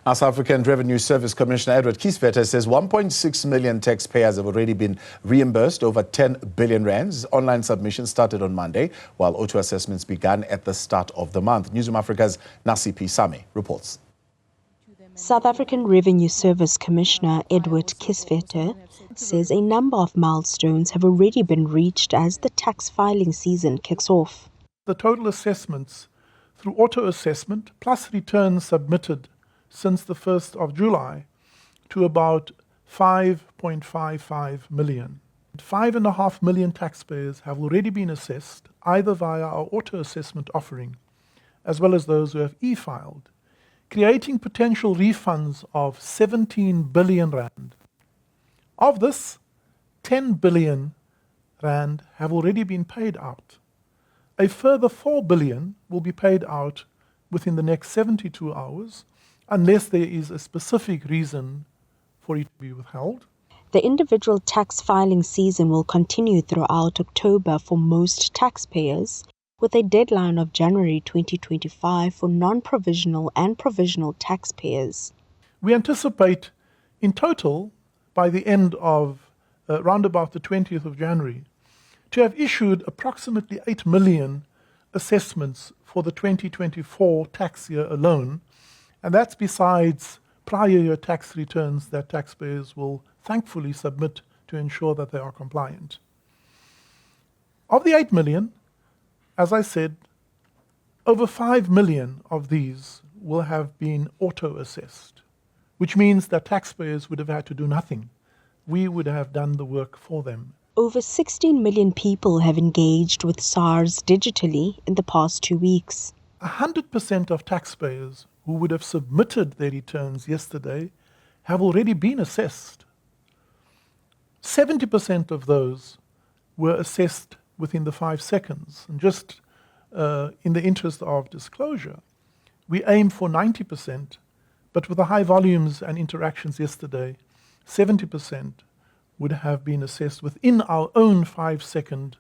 South African Revenue Service Commissioner Kieswetter says 1.6 million taxpayers have already been reimbursed over 10 billion rands. Online submissions started on Monday, while auto assessments began at the start of the month. Newzroom Afrika's Nasiphi reports. South African Revenue Service Commissioner Kieswetter says a number of milestones have already been reached as the tax filing season kicks off. The total assessments through auto assessment plus returns submitted since the 1st of July to about 5.55 million. 5.5 million taxpayers have already been assessed either via our auto assessment offering as well as those who have e-filed, creating potential refunds of 17 billion rand. Of this, 10 billion rand have already been paid out. A further 4 billion will be paid out within the next 72 hours, unless there is a specific reason for it to be withheld. The individual tax filing season will continue throughout October for most taxpayers, with a deadline of January 2025 for non-provisional and provisional taxpayers. We anticipate in total, by the end of round about the 20th of January, to have issued approximately 8 million assessments for the 2024 tax year alone, and that's besides prior year tax returns that taxpayers will thankfully submit to ensure that they are compliant. Of the 8 million, as I said, over 5 million of these will have been auto-assessed, which means that taxpayers would have had to do nothing. We would have done the work for them. Over 16 million people have engaged with SARS digitally in the past 2 weeks. 100% of taxpayers who would have submitted their returns yesterday have already been assessed. 70% of those were assessed within the 5 seconds. And just in the interest of disclosure, we aim for 90%, but with the high volumes and interactions yesterday, 70% would have been assessed within our own 5-second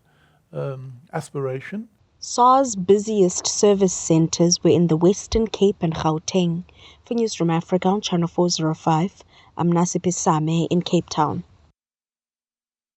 aspiration. SARS busiest service centres were in the Western Cape and Gauteng. For Newzroom Afrika on Channel 405, I'm Nasiphi in Cape Town.